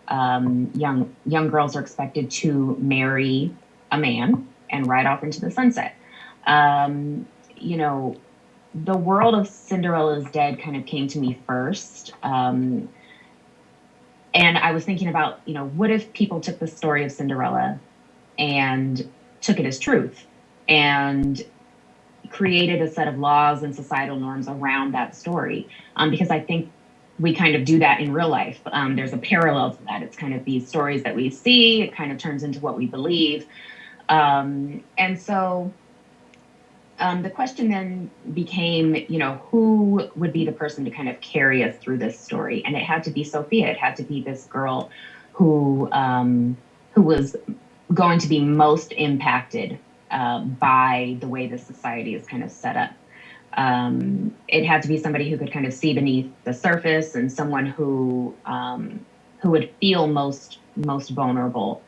young girls are expected to marry a man and ride off into the sunset. The world of Cinderella is Dead kind of came to me first. And I was thinking about, what if people took the story of Cinderella and took it as truth and created a set of laws and societal norms around that story? Because I think we kind of do that in real life. There's a parallel to that. It's kind of these stories that we see, it kind of turns into what we believe. And so the question then became, who would be the person to kind of carry us through this story? And it had to be Sophia. It had to be this girl who was going to be most impacted by the way the society is kind of set up. It had to be somebody who could kind of see beneath the surface, and someone who would feel most vulnerable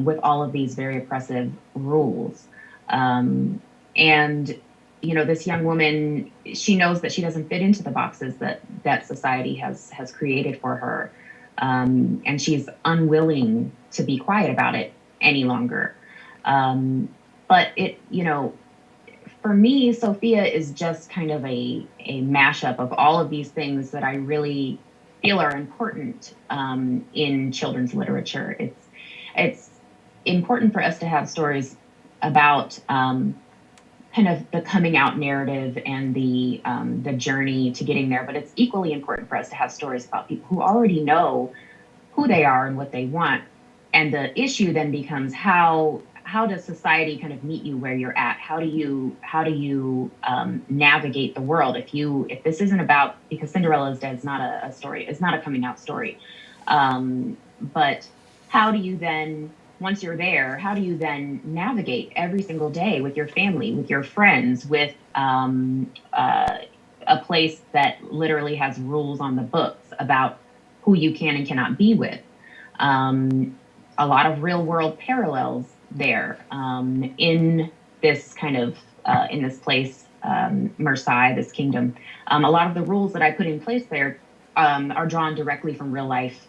with all of these very oppressive rules. And this young woman, she knows that she doesn't fit into the boxes that society has created for her, and she's unwilling to be quiet about it any longer. But for me, Sophia is just kind of a mashup of all of these things that I really feel are important in children's literature. It's important for us to have stories about kind of the coming out narrative and the journey to getting there, but it's equally important for us to have stories about people who already know who they are and what they want. And the issue then becomes how does society kind of meet you where you're at? How do you navigate the world if this isn't about, because Cinderella is Dead is not a story, it's not a coming out story, but how do you then, once you're there, how do you then navigate every single day with your family, with your friends, with a place that literally has rules on the books about who you can and cannot be with? A lot of real world parallels there in this kind of in this place, Marseille, this kingdom. A lot of the rules that I put in place there are drawn directly from real life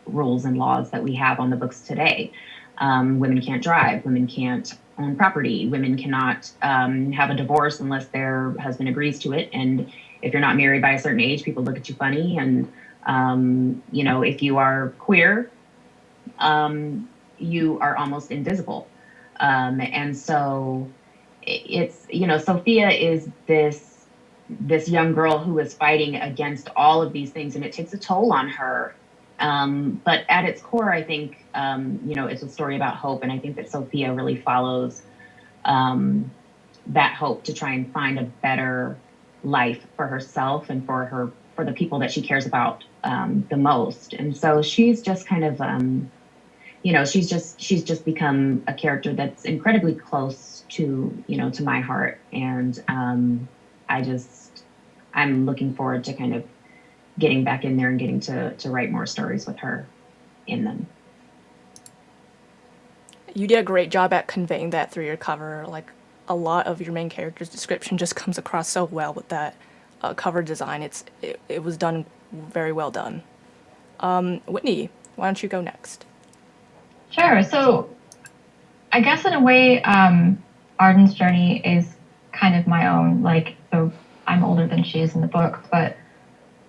rules and laws that we have on the books today. Women can't drive, women can't own property, women cannot have a divorce unless their husband agrees to it. And if you're not married by a certain age, people look at you funny. And if you are queer, you are almost invisible. And so it's, Sophia is this young girl who is fighting against all of these things, and it takes a toll on her. But at its core, I think, it's a story about hope. And I think that Sophia really follows that hope to try and find a better life for herself and for the people that she cares about the most. And so she's just kind of, she's just become a character that's incredibly close to my heart. And I'm looking forward to kind of getting back in there and getting to write more stories with her in them. You did a great job at conveying that through your cover. Like, a lot of your main character's description just comes across so well with that cover design. It was done very well done. Whitney, why don't you go next? Sure. So I guess in a way, Arden's journey is kind of my own. Like, so I'm older than she is in the book, but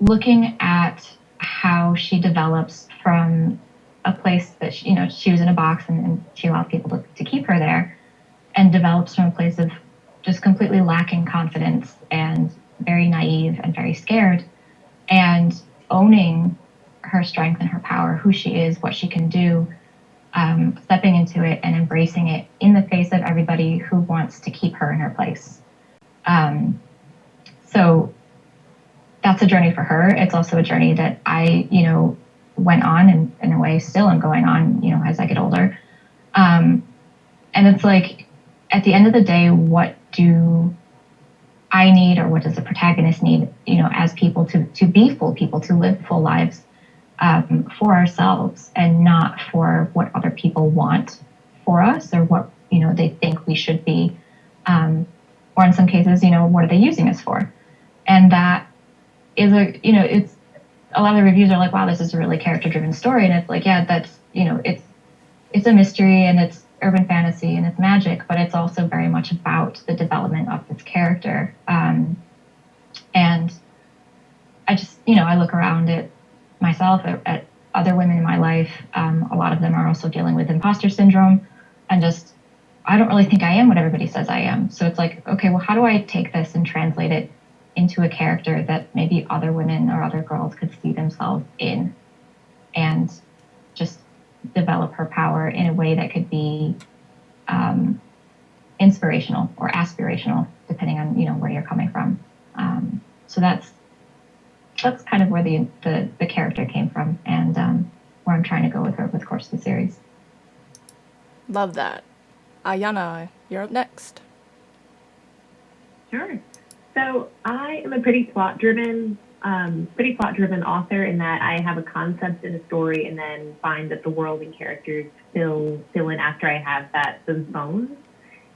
looking at how she develops from a place that she was in a box and she allowed people to keep her there, and develops from a place of just completely lacking confidence and very naive and very scared, and owning her strength and her power, who she is, what she can do, stepping into it and embracing it in the face of everybody who wants to keep her in her place. So that's a journey for her. It's also a journey that I, went on, and in a way still am going on, as I get older. And it's like, at the end of the day, what do I need, or what does the protagonist need, as people to be full people, to live full lives for ourselves, and not for what other people want for us, or what, they think we should be. Or in some cases, what are they using us for? And that is it's a lot of the reviews are like, wow, this is a really character-driven story. And it's like, yeah, that's, it's a mystery, and it's urban fantasy, and it's magic, but it's also very much about the development of this character. And I just, I look around at myself, at other women in my life. A lot of them are also dealing with imposter syndrome, and just, I don't really think I am what everybody says I am. So it's like, okay, well, how do I take this and translate it into a character that maybe other women or other girls could see themselves in, and just develop her power in a way that could be inspirational or aspirational, depending on where you're coming from. So that's kind of where the character came from, and where I'm trying to go with her over the course of the series. Love that. Ayana, you're up next. Sure. So I am a pretty plot-driven author, in that I have a concept and a story, and then find that the world and characters fill in after I have those bones.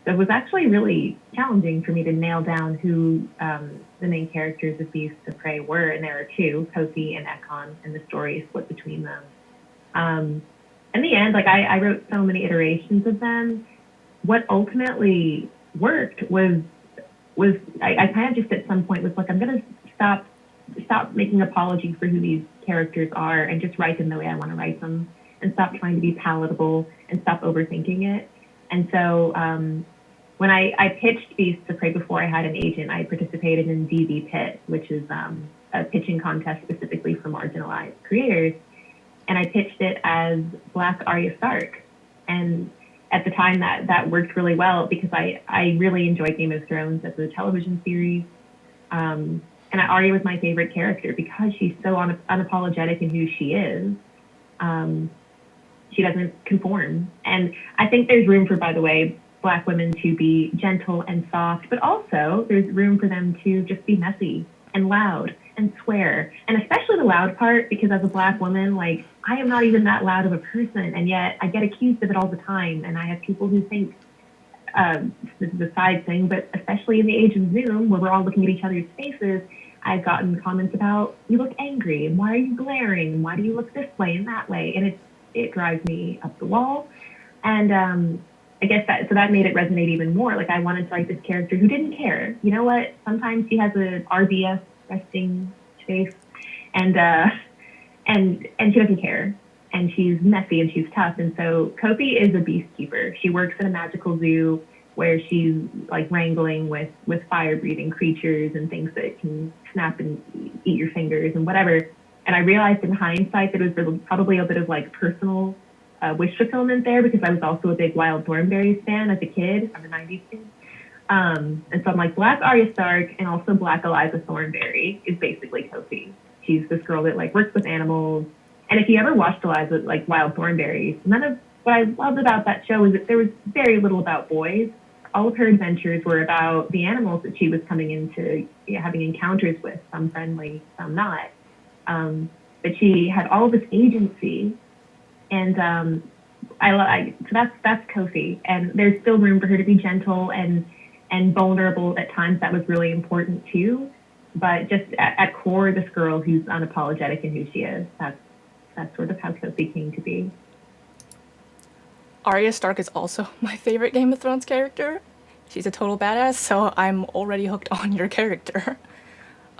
So it was actually really challenging for me to nail down who the main characters of Beasts of Prey were, and there are two, Kofi and Ekon, and the story is split between them. In the end, like I wrote so many iterations of them. What ultimately worked was I kind of just at some point was like, I'm gonna stop making apologies for who these characters are and just write them the way I want to write them, and stop trying to be palatable and stop overthinking it. And so when I pitched Beasts of Prey before I had an agent, I participated in DB Pit, which is a pitching contest specifically for marginalized creators. And I pitched it as Black Arya Stark. And at the time that worked really well because I really enjoyed Game of Thrones as a television series. And Arya was my favorite character because she's so unapologetic in who she is. She doesn't conform. And I think there's room for, by the way, Black women to be gentle and soft, but also there's room for them to just be messy and loud and swear. And especially the loud part, because as a Black woman, like, I am not even that loud of a person, and yet I get accused of it all the time. And I have people who think, this is a side thing, but especially in the age of Zoom, where we're all looking at each other's faces, I've gotten comments about, you look angry, and why are you glaring, and why do you look this way and that way? And it drives me up the wall. And I guess that made it resonate even more. Like, I wanted to write this character who didn't care. You know what? Sometimes she has a RBS resting face, and she doesn't care. And she's messy and she's tough. And so Kofi is a beast keeper. She works in a magical zoo where she's like wrangling with fire-breathing creatures and things that can snap and eat your fingers and whatever. And I realized in hindsight that it was probably a bit of like personal wish fulfillment there, because I was also a big Wild Thornberrys fan as a kid. I'm a 90s kid. And so I'm like, Black Arya Stark and also Black Eliza Thornberry is basically Kofi. She's this girl that like works with animals. And if you ever watched Eliza, like Wild Thornberrys, none of what I loved about that show is that there was very little about boys. All of her adventures were about the animals that she was coming into, having encounters with, some friendly, some not. But she had all of this agency, and so that's Kofi. And there's still room for her to be gentle and vulnerable at times. That was really important too. But just at core, this girl who's unapologetic in who she is. That's sort of how Kofi came to be. Arya Stark is also my favorite Game of Thrones character. She's a total badass, so I'm already hooked on your character.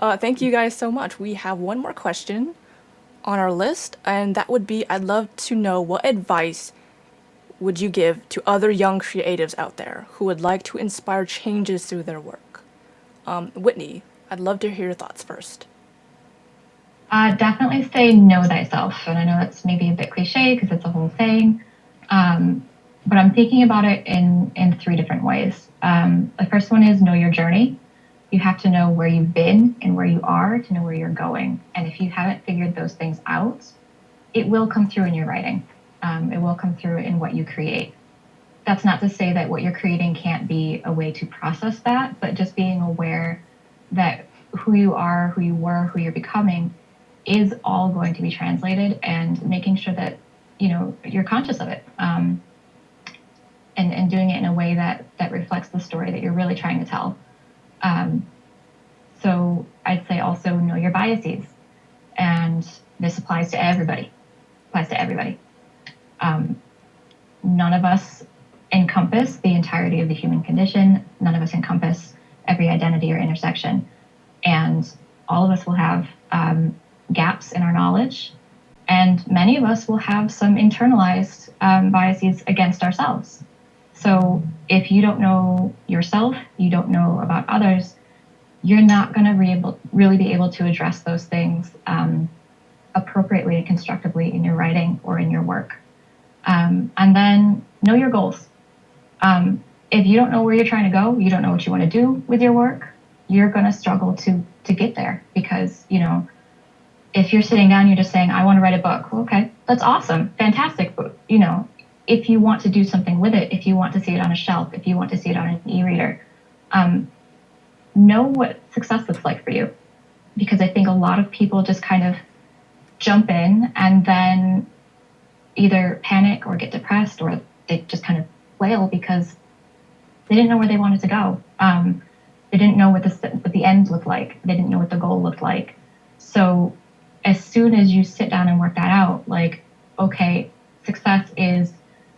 Thank you guys so much. We have one more question on our list, and that would be, I'd love to know, what advice would you give to other young creatives out there who would like to inspire changes through their work? Whitney, I'd love to hear your thoughts first. Definitely say know thyself. And I know that's maybe a bit cliche because it's a whole saying. But I'm thinking about it in three different ways. The first one is know your journey. You have to know where you've been and where you are to know where you're going. And if you haven't figured those things out, it will come through in your writing. It will come through in what you create. That's not to say that what you're creating can't be a way to process that, but just being aware that who you are, who you were, who you're becoming is all going to be translated, and making sure that, you're conscious of it, and doing it in a way that reflects the story that you're really trying to tell. So I'd say also know your biases, and this applies to everybody. None of us encompass the entirety of the human condition. None of us encompass every identity or intersection, and all of us will have gaps in our knowledge, and many of us will have some internalized biases against ourselves. So if you don't know yourself, you don't know about others, you're not going to really be able to address those things appropriately and constructively in your writing or in your work. And then know your goals. If you don't know where you're trying to go, you don't know what you want to do with your work, you're going to struggle to get there, because, if you're sitting down, you're just saying, I want to write a book. Well, okay, that's awesome. Fantastic. But, if you want to do something with it, if you want to see it on a shelf, if you want to see it on an e-reader, know what success looks like for you. Because I think a lot of people just kind of jump in and then either panic or get depressed, or they just kind of flail because they didn't know where they wanted to go. They didn't know what the end looked like. They didn't know what the goal looked like. So as soon as you sit down and work that out, like, okay, success is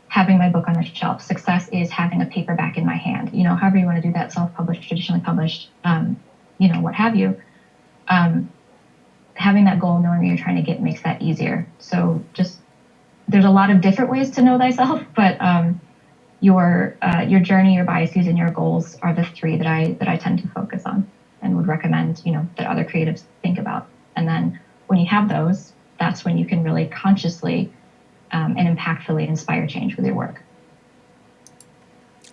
having my book on the shelf. Success is having a paperback in my hand. However you want to do that, self-published, traditionally published, what have you. Having that goal, knowing where you're trying to get, makes that easier. So just there's a lot of different ways to know thyself, but your journey, your biases, and your goals are the three that I tend to focus on and would recommend that other creatives think about. And then when you have those, that's when you can really consciously and impactfully inspire change with your work.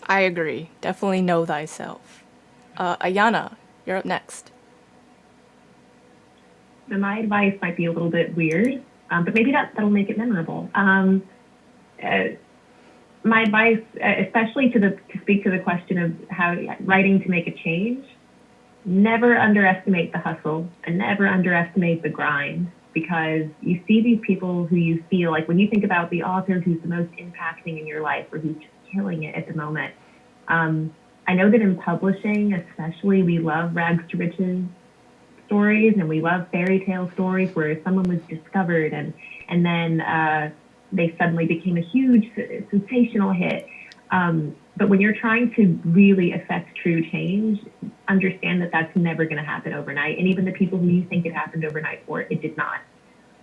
I agree. Definitely know thyself. Ayana, you're up next. So my advice might be a little bit weird, but maybe that'll make it memorable. My advice, especially to speak to the question of how writing to make a change, never underestimate the hustle and never underestimate the grind, because you see these people who you feel like, when you think about the author who's the most impacting in your life or who's just killing it at the moment. I know that in publishing, especially, we love rags to riches stories, and we love fairy tale stories where someone was discovered and then they suddenly became a huge sensational hit. But when you're trying to really affect true change, understand that that's never going to happen overnight. And even the people who you think it happened overnight for, it did not.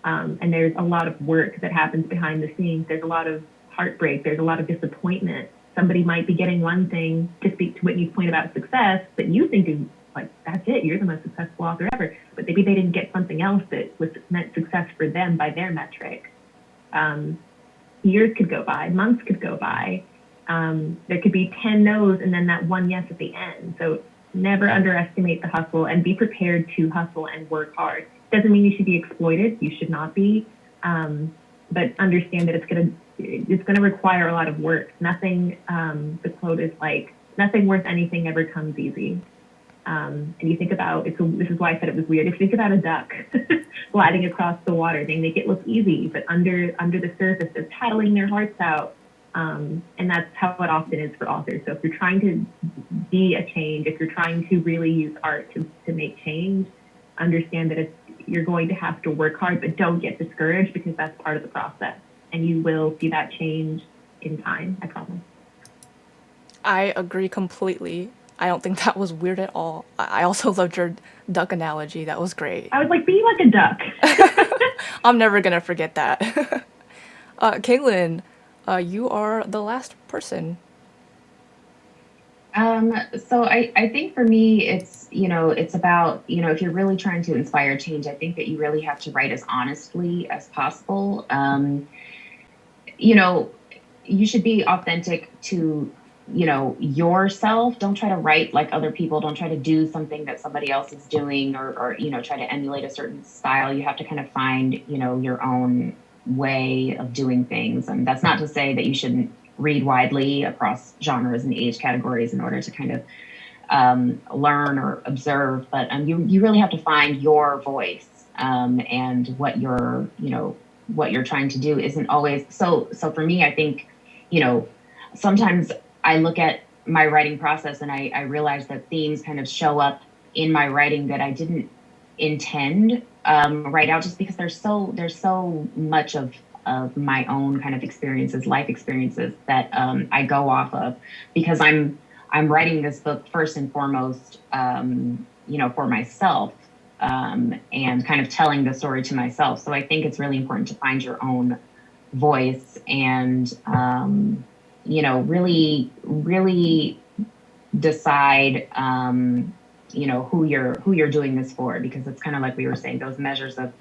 And there's a lot of work that happens behind the scenes. There's a lot of heartbreak. There's a lot of disappointment. Somebody might be getting one thing, to speak to Whitney's point about success, that you think is like, that's it, you're the most successful author ever. But maybe they didn't get something else that was meant success for them by their metric. Years could go by, months could go by. There could be 10 no's and then that one yes at the end. So never underestimate the hustle, and be prepared to hustle and work hard. Doesn't mean you should be exploited. You should not be. But understand that it's gonna require a lot of work. Nothing, the quote is like, nothing worth anything ever comes easy. And you think about, this is why I said it was weird. If you think about a duck gliding across the water, they make it look easy, but under the surface, they're paddling their hearts out. And that's how it often is for authors. So if you're trying to be a change, if you're trying to really use art to make change, understand that you're going to have to work hard, but don't get discouraged, because that's part of the process. And you will see that change in time, I promise. I agree completely. I don't think that was weird at all. I also loved your duck analogy. That was great. I was like, be like a duck. I'm never going to forget that. Caitlin, you are the last person. So I think for me, it's about, if you're really trying to inspire change, I think that you really have to write as honestly as possible. You should be authentic to, yourself. Don't try to write like other people. Don't try to do something that somebody else is doing or try to emulate a certain style. You have to kind of find, your own way of doing things. And that's not to say that you shouldn't read widely across genres and age categories in order to kind of learn or observe, but you really have to find your voice, and what you're trying to do isn't always so for me. I think sometimes I look at my writing process and I realize that themes kind of show up in my writing that I didn't intend right out, just because there's so much of my own kind of experiences, life experiences, that I go off of, because I'm writing this book first and foremost, for myself, and kind of telling the story to myself. So I think it's really important to find your own voice and, really decide, who you're doing this for, because it's kind of like we were saying, those measures of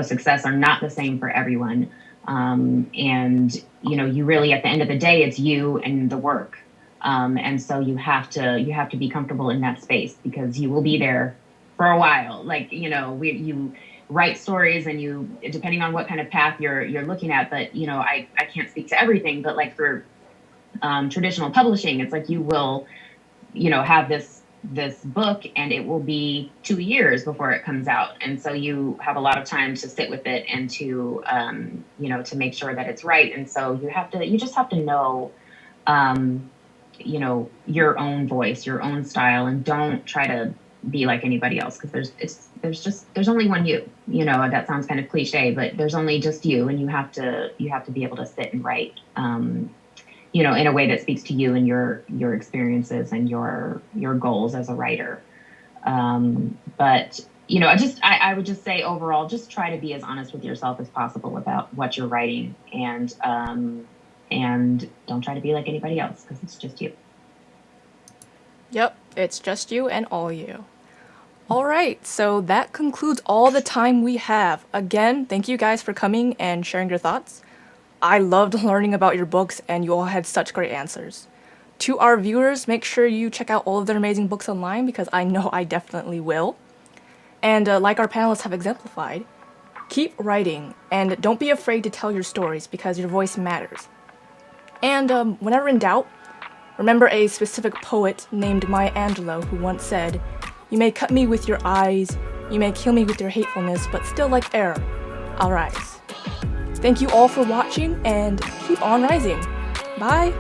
success are not the same for everyone. And you really, at the end of the day, it's you and the work. And so you have to be comfortable in that space, because you will be there for a while. Like, you write stories, and you, depending on what kind of path you're looking at, but, I can't speak to everything, but like for traditional publishing, it's like you will, have this book and it will be 2 years before it comes out. And so you have a lot of time to sit with it and to, to make sure that it's right. And so you just have to know, your own voice, your own style, and don't try to be like anybody else, because there's only one you. That sounds kind of cliche, but there's only just you, and you have to be able to sit and write in a way that speaks to you and your experiences and your goals as a writer. But I would just say overall, just try to be as honest with yourself as possible about what you're writing, and don't try to be like anybody else, because it's just you. Yep, it's just you and all you. All right, so that concludes all the time we have. Again, thank you guys for coming and sharing your thoughts. I loved learning about your books, and you all had such great answers. To our viewers, make sure you check out all of their amazing books online, because I know I definitely will. And like our panelists have exemplified, keep writing, and don't be afraid to tell your stories, because your voice matters. And whenever in doubt, remember a specific poet named Maya Angelou who once said, "You may cut me with your eyes, you may kill me with your hatefulness, but still like air, I'll rise." Thank you all for watching, and keep on rising. Bye!